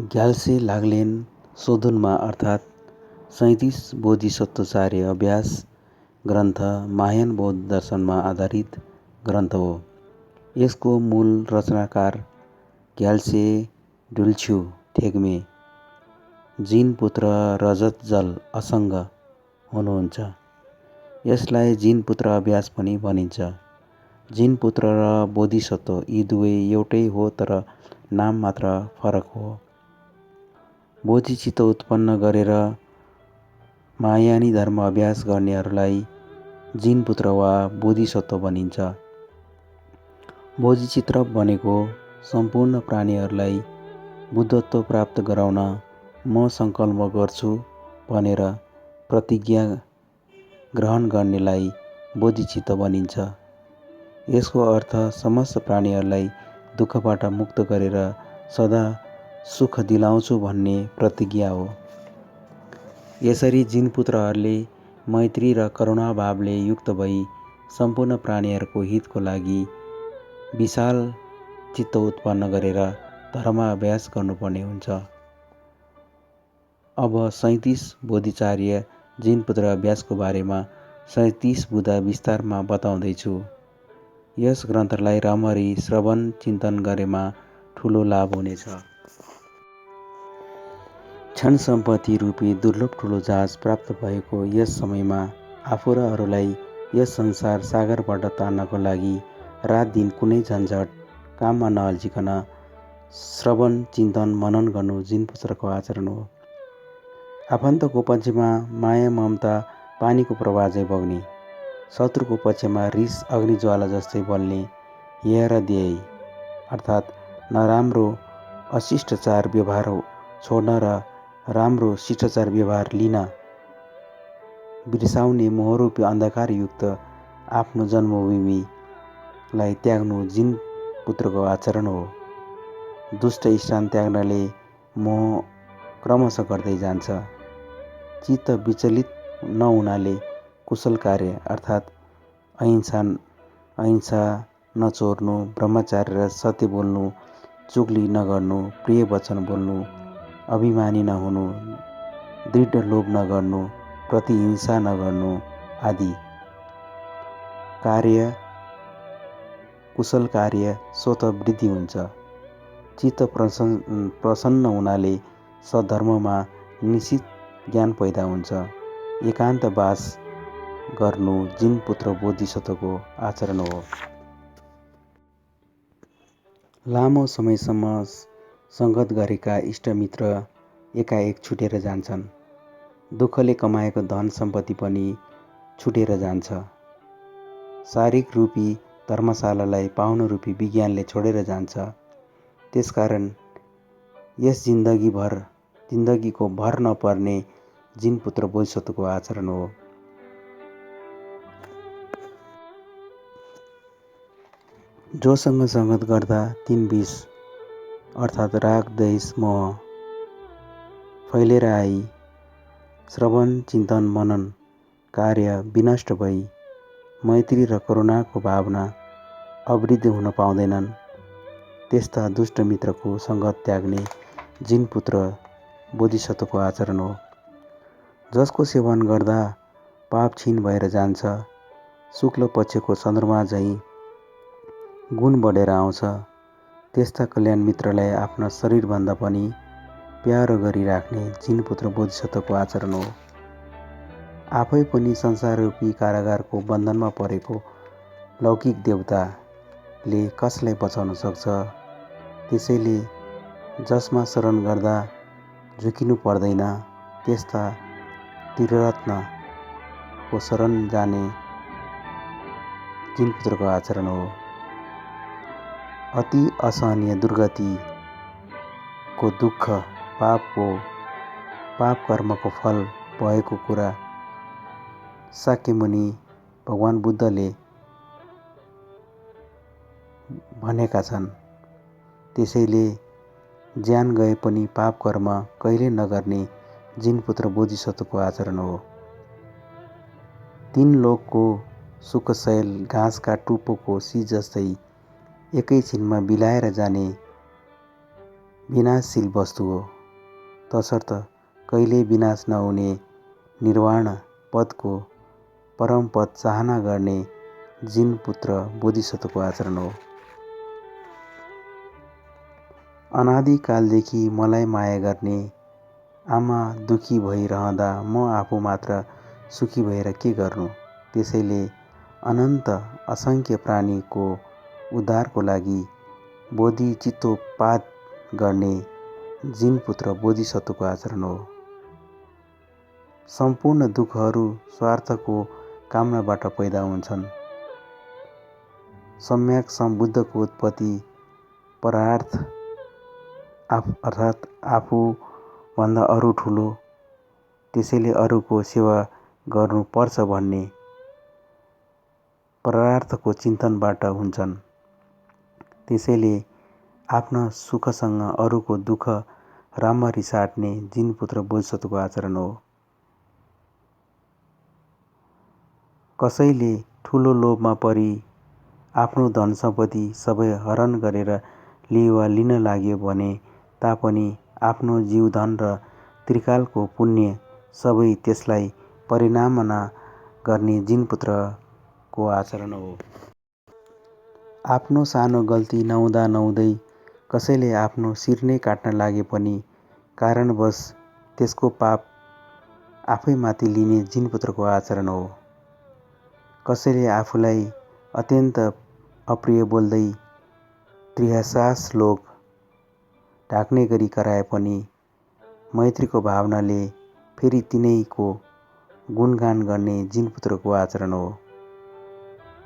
ग्याल्से लाग्लेन सोधुनमा अर्थात् 37 बोधिसत्वचार्य अभ्यास ग्रन्थ महायान बौद्ध दर्शनमा आधारित ग्रन्थ हो। यसको मूल रचनाकार ग्याल्से डुल्छु थेग्मे जिनपुत्र रजतजल असङ्ग हुनुहुन्छ। यसलाई जिनपुत्र अभ्यास पनि भनिन्छ। जिनपुत्र र बोधिसत्व यी दुवै एउटै हो, तर नाम मात्र फरक हो। बोधिचित्त उत्पन्न गरेर महायानी धर्म अभ्यास गर्नेहरूलाई जिनपुत्र वा बोधिसत्व भनिन्छ। बोधिचित्त भनेको सम्पूर्ण प्राणीहरूलाई बुद्धत्व प्राप्त गराउन म सङ्कल्प गर्छु भनेर प्रतिज्ञा ग्रहण गर्नेलाई बोधिचित्त भनिन्छ। यसको अर्थ समस्त प्राणीहरूलाई दुःखबाट मुक्त गरेर सदा सुख दिलाउँछु भन्ने प्रतिज्ञा हो। यसरी जिनपुत्रहरूले मैत्री र करुणाभावले युक्त भई सम्पूर्ण प्राणीहरूको हितको लागि विशाल चित्त उत्पन्न गरेर धर्म अभ्यास गर्नुपर्ने हुन्छ। अब 37 बोधिचार्य जिनपुत्र अभ्यासको बारेमा 37 बुँदा विस्तारमा बताउँदैछु। यस ग्रन्थलाई राम्ररी श्रवण चिन्तन गरेमा ठुलो लाभ हुनेछ। क्षण सम्पत्ति रूपी दुर्लभ ठुलो जहाज प्राप्त भएको यस समयमा आफू र अरूलाई यस संसार सागरबाट तान्नको लागि रात दिन कुनै झन्झट काममा नअल्झिकन श्रवण चिन्तन मनन गर्नु जिनपुत्रको आचरण हो। आफन्तको पक्षमा माया ममता पानीको प्रवाह झैँ बग्ने, शत्रुको पक्षमा रिस अग्निज्वाला जस्तै बल्ने, हेर देय अर्थात् नराम्रो अशिष्टाचार व्यवहार छोड्न र राम्रो शिष्टाचार व्यवहार लिन बिर्साउने मोहरूपी अन्धकारयुक्त आफ्नो जन्मभूमिलाई त्याग्नु जिनपुत्रको आचरण हो। दुष्ट स्थान त्याग्नाले मोह क्रमशः घट्दै जान्छ। चित्त विचलित नहुनाले कुशल कार्य अर्थात् अहिंसा नचोर्नु, ब्रह्मचार्य र सत्य बोल्नु, चुगली नगर्नु, प्रिय वचन बोल्नु, अभिमानी नहुनु, दृढ लोभ नगर्नु, प्रतिहिंसा नगर्नु आदि कार्य कुशल कार्य स्वतः वृद्धि हुन्छ। चित्त प्रसन्न हुनाले सद्धर्ममा निश्चित ज्ञान पैदा हुन्छ। एकान्त वास गर्नु जिनपुत्र बोधिसत्वको आचरण हो। लामो समयसम्म सङ्गत गरेका इष्टमित्र एकाएक छुटेर जान्छन्। दुःखले कमाएको धन सम्पत्ति पनि छुटेर जान्छ। शारीरिक रूपी धर्मशालालाई पाउन रूपी विज्ञानले छोडेर जान्छ। त्यसकारण यस जिन्दगीको भर नपर्ने जिनपुत्र बोधिसत्वको आचरण हो। जोसँग सङ्गत गर्दा 3 विष अर्थात् राग द्वेष मोह फैलेर आई श्रवण चिन्तन मनन कार्य विनष्ट भई मैत्री र करुणाको भावना अवृद्ध हुन पाउँदैनन्, त्यस्ता दुष्ट मित्रको सङ्गत त्याग्ने जिनपुत्र बोधिसत्वको आचरण हो। जसको सेवन गर्दा पाप क्षीण भएर जान्छ, शुक्ल पक्षको चन्द्रमा झैँ गुण बढेर आउँछ, त्यस्ता कल्याण मित्रलाई आफ्ना शरीरभन्दा पनि प्यारो गरी राख्ने जिनपुत्र बोधिसत्वको आचरण हो। आफै पनि संसाररूपी कारागारको बन्धनमा परेको लौकिक देवताले कसलाई बचाउन सक्छ? त्यसैले जसमा शरण गर्दा झुकिनु पर्दैन, त्यस्ता त्रिरत्नको शरण जाने जिनपुत्रको आचरण हो। अति असहनीय दुर्गतिको दुःख पाप कर्मको फल भएको कुरा शाक्यमुनि भगवान बुद्धले भनेका छन्। त्यसैले ज्यान गए पनि पाप कर्म कहिले नगर्ने जिनपुत्र बोधिसत्वको आचरण हो। 3 लोकको सुखशैल घाँसका टुप्पोको सिज जस्तै एकै छिनमा बिलाएर जाने विनाशशील वस्तु हो, तसर्थ कहिल्यै विनाश नहुने निर्वाण पदको परम पद चाहना गर्ने जिनपुत्र बोधिसत्वको आचरण हो। अनादिकालदेखि मलाई माया गर्ने आमा दुखी भइरहँदा म आफू मात्र सुखी भएर के गर्नु। त्यसैले अनन्त असङ्ख्य प्राणीको उद्धारको लागि बोधिचित्तोपात गर्ने जिनपुत्र बोधिसत्वको आचरण हो। सम्पूर्ण दुःखहरू स्वार्थको कामनाबाट पैदा हुन्छन्। सम्यक सम्बुद्धको उत्पत्ति परार्थ अर्थात् आफूभन्दा अरू ठुलो, त्यसैले अरूको सेवा गर्नुपर्छ भन्ने परार्थको चिन्तनबाट हुन्छन्। त्यसैले आफ्ना सुखसँग अरूको दुःख राम्ररी साट्ने जिनपुत्र बोधिसत्वको आचरण हो। कसैले ठुलो लोभमा परी आफ्नो धन सम्पत्ति सबै हरण गरेर लिन लाग्यो भने तापनि आफ्नो जीवधन र त्रिकालको पुण्य सबै त्यसलाई परिणामना गर्ने जिनपुत्रको आचरण हो। आफ्नो सानो गल्ती नहुँदा नहुँदै कसैले आफ्नो शिर नै काट्न लागे पनि कारणवश त्यसको पाप आफैमाथि लिने जिनपुत्रको आचरण हो। कसैले आफूलाई अत्यन्त अप्रिय बोल्दै त्रिहासास लोक ढाक्ने गरी कराए पनि मैत्रीको भावनाले फेरि तिनैको गुणगान गर्ने जिनपुत्रको आचरण हो।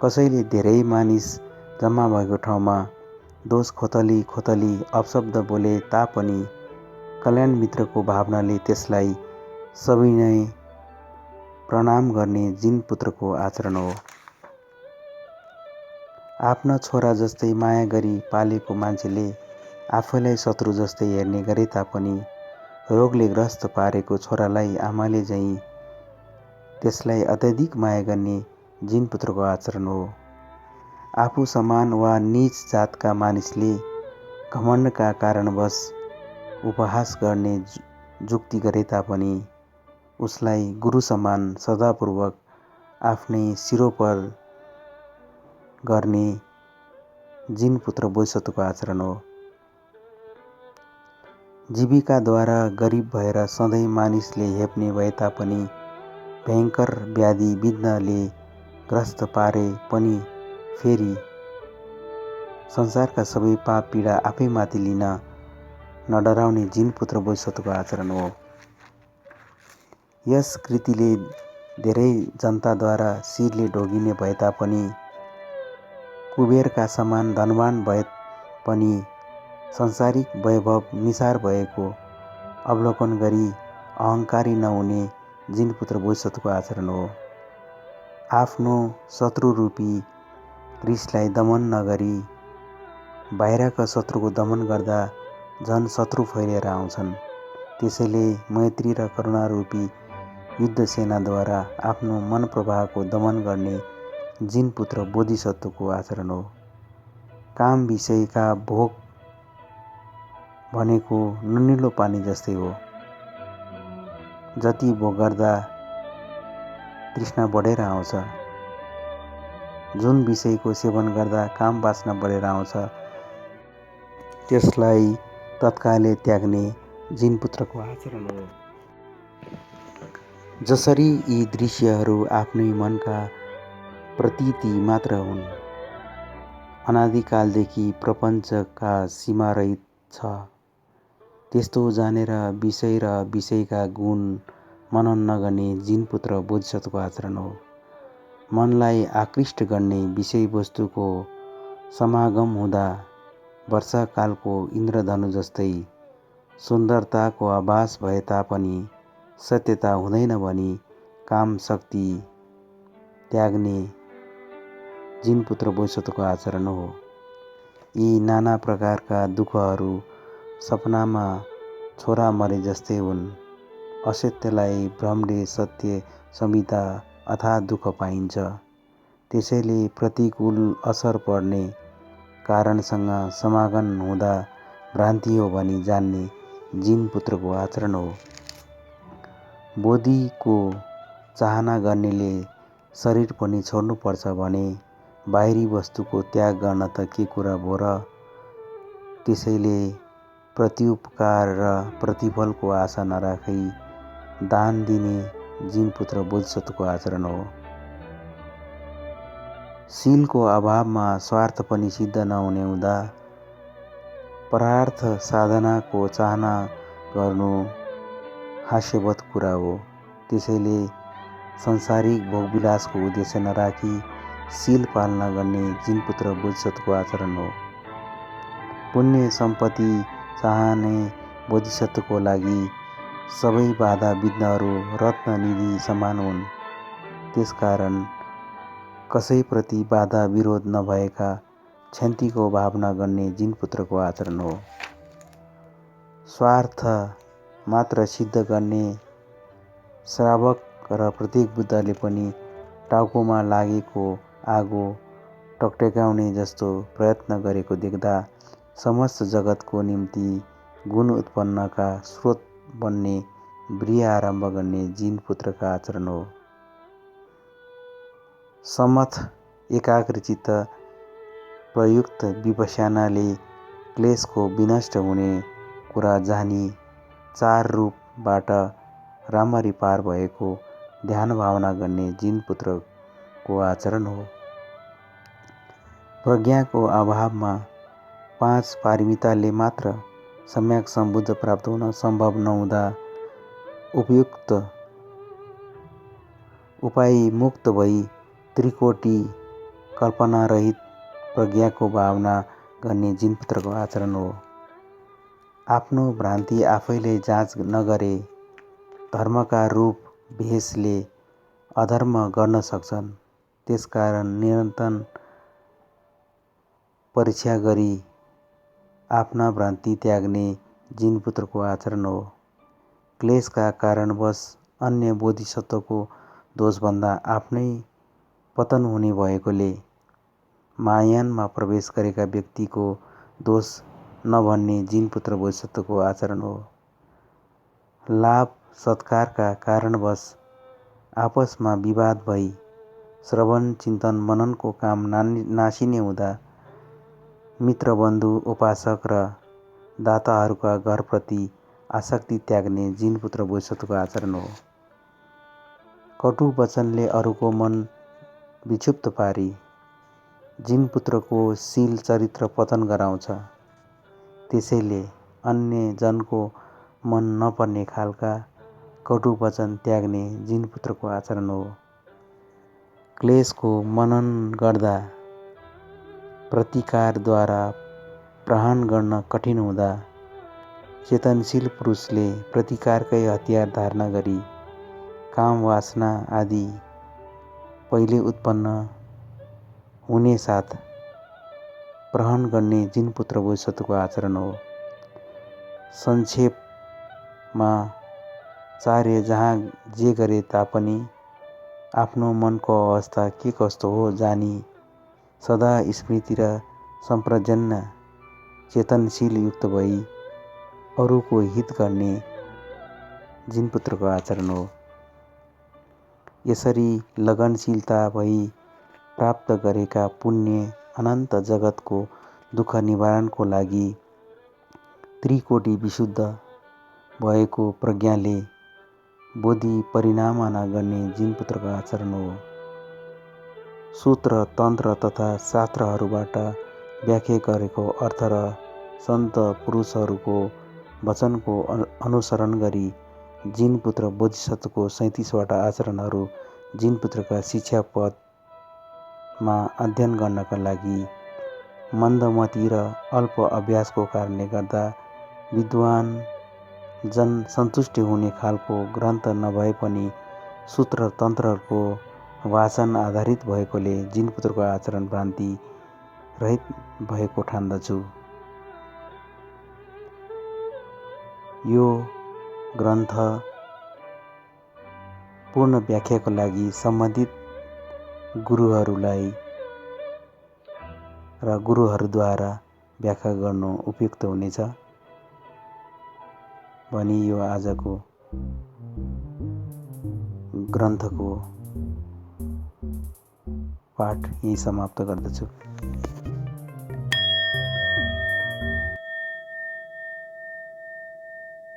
कसैले धेरै मानिस जम्मा भएको ठाउँमा दोष खोतली खोतली अपशब्द बोले तापनि कल्याण मित्रको भावनाले त्यसलाई सविनय प्रणाम गर्ने जिनपुत्रको आचरण हो। आफ्ना छोरा जस्तै माया गरी पालेको मान्छेले आफैलाई शत्रु जस्तै हेर्ने गरे तापनि रोगले ग्रस्त पारेको छोरालाई आमाले झैँ त्यसलाई अत्यधिक माया गर्ने जिनपुत्रको आचरण हो। आफू समान वा नीच जातका मानिसले घमण्डका कारणवश उपहास गर्ने जुक्ति गरे तापनि उसलाई गुरु समान श्रद्धापूर्वक आफ्नै शिरोपर गर्ने जिनपुत्र बोधिसत्वको आचरण हो। जीविकाद्वारा गरिब भएर सधैँ मानिसले हेप्ने भए तापनि भयङ्कर व्याधि विघ्नले ग्रस्त पारे पनि फेरि संसारका सबै पाप पीडा आफैमाथि लिन नडराउने जिनपुत्र बोधिसत्वको आचरण हो। यस कृतिले धेरै जनताद्वारा शिरले ढोगिने भए तापनि कुबेरका समान धनवान भए पनि संसारिक वैभव निसार भएको अवलोकन गरी अहङ्कारी नहुने जिनपुत्र बोधिसत्वको आचरण हो। आफ्नो शत्रुरूपी रिसलाई दमन नगरी बाहिरका शत्रुको दमन गर्दा झन् शत्रु फैलिएर आउँछन्। त्यसैले मैत्री र करुणारूपी युद्ध सेनाद्वारा आफ्नो मन प्रवाहको दमन गर्ने जिनपुत्र बोधिसत्वको आचरण हो। काम विषयका भोग भनेको नुनिलो पानी जस्तै हो। जति भोग गर्दा तृष्णा बढेर आउँछ। जुन विषयको सेवन गर्दा काम वासना बढेर आउँछ त्यसलाई तत्कालै त्याग्ने जिनपुत्रको आचरण हो। जसरी यी दृश्यहरू आफ्नै मनका प्रतीति मात्र हुन्, अनादिकालदेखि प्रपञ्चका सीमारहित छ, त्यस्तो जानेर विषय र विषयका गुण मनन नगर्ने जिनपुत्र बोधिसत्वको आचरण हो। मनलाई आकृष्ट गर्ने विषयवस्तुको समागम हुँदा वर्षाकालको इन्द्रधनु जस्तै सुन्दरताको आभास भए तापनि सत्यता हुँदैन भनी काम शक्ति त्याग्ने जिनपुत्र बोधिसत्वको आचरण हो। यी नाना प्रकारका दुःखहरू सपनामा छोरा मरे जस्तै हुन्। असत्यलाई भ्रमले सत्य समिता अथाह दुःख पाइन्छ। त्यसैले प्रतिकूल असर पर्ने कारणसँग समागम हुँदा भ्रान्ति हो भनी जान्ने जिनपुत्रको आचरण हो। बोधीको चाहना गर्नेले शरीर पनि छोड्नुपर्छ भने बाहिरी वस्तुको त्याग गर्न त के कुरा भो र। त्यसैले प्रत्युपकार र प्रतिफलको आशा नराखी दान दिने जिनपुत्र बोधिसत्वको आचरण हो। शीलको अभावमा स्वार्थ पनि सिद्ध नहुने हुँदा परार्थ साधनाको चाहना गर्नु हास्यवत कुरा हो। त्यसैले संसारिक भोगविलासको उद्देश्य नराखी शील पालना गर्ने जिनपुत्र बोधिसत्वको आचरण हो। पुण्य सम्पत्ति चाहने बोधिसत्वको लागि सबै बाधा विघ्नहरू रत्न निधि समान हुन्। त्यसकारण कसैप्रति बाधा विरोध नभएका क्षन्तिको भावना गर्ने जिनपुत्रको आचरण हो। स्वार्थ मात्र सिद्ध गर्ने श्रावक र प्रत्येक बुद्धले पनि टाउकोमा लागेको आगो टक्टक्याउने जस्तो प्रयत्न गरेको देख्दा समस्त जगतको निम्ति गुण उत्पन्नका स्रोत बन्ने ब्रिय आरम्भ गर्ने जिनपुत्रका आचरण हो। समथ एकाग्रचित्त प्रयुक्त विपश्यनाले क्लेशको विनष्ट हुने कुरा जानी चार रूपबाट राम्ररी पार भएको ध्यान भावना गर्ने जिनपुत्रको आचरण हो। प्रज्ञाको अभावमा 5 पारमिताले मात्र सम्यक सम्बुद्ध प्राप्त हुन सम्भव नहुँदा उपयुक्त उपाय मुक्त भई त्रिकोटी कल्पनारहित प्रज्ञाको भावना गर्ने जिनपुत्रको आचरण हो। आफ्नो भ्रान्ति आफैले जाँच नगरे धर्मका रूप भेषले अधर्म गर्न सक्छन्। त्यसकारण निरन्तर परीक्षा गरी आफ्ना भ्रान्ति त्याग्ने जिनपुत्रको आचरण हो। क्लेशका कारणवश अन्य बोधिसत्वको दोषभन्दा आफ्नै पतन हुने भएकोले महायानमा प्रवेश गरेका व्यक्तिको दोष नभन्ने जिनपुत्र बोधिसत्वको आचरण हो। लाभ सत्कारका कारणवश आपसमा विवाद भई श्रवण चिन्तन मननको काम नासिने हुँदा मित्रबन्धु उपासक र दाताहरूका घरप्रति आसक्ति त्याग्ने जिनपुत्र बोधिसत्वको आचरण हो। कटु वचनले अरूको मन विक्षुब्ध पारी जिनपुत्रको शील चरित्र पतन गराउँछ। त्यसैले अन्य जनको मन नपर्ने खालका कटु वचन त्याग्ने जिनपुत्रको आचरण हो। क्लेशको मनन गर्दा प्रतिकारद्वारा प्रहार गर्न कठिन हुँदा चेतनशील पुरुषले प्रतिकारकै हतियार धारण गरी काम वासना आदि पहिले उत्पन्न हुने साथ प्रहन गर्ने जिनपुत्र बोधिसत्वको आचरण हो। संक्षेपमा चार्य जहाँ जे गरे तापनि आफ्नो मनको अवस्था के कस्तो हो जानी सदा स्मृति र सम्प्रजन्य चेतनशील युक्त भई अरूको हित गर्ने जिनपुत्रको आचरण हो। यसरी लगनशीलता भई प्राप्त गरेका पुण्य अनन्त जगतको दुःख निवारणको लागि त्रिकोटी विशुद्ध भएको प्रज्ञाले बोधि परिणामना गर्ने जिनपुत्रको आचरण हो। सूत्र तन्त्र तथा शास्त्रहरूबाट व्याख्या गरेको अर्थ र सन्त पुरुषहरूको वचनको अनुसरण गरी जिनपुत्र बोधिसत्वको 37वटा आचरणहरू जिनपुत्रका शिक्षा पदमा अध्ययन गर्नका लागि मन्दमती र अल्प अभ्यासको कारणले गर्दा विद्वान जन सन्तुष्टि हुने खालको ग्रन्थ नभए पनि सूत्र तन्त्रको वाचन आधारित भएकोले जिनपुत्रको आचरण भ्रान्ति रहित भएको ठान्दछु। यो ग्रन्थ पूर्ण व्याख्याको लागि सम्बन्धित गुरुहरूलाई र गुरुहरूद्वारा व्याख्या गर्नु उपयुक्त हुनेछ भनी यो आजको ग्रन्थको पाठ यही समाप्त गर्दछु।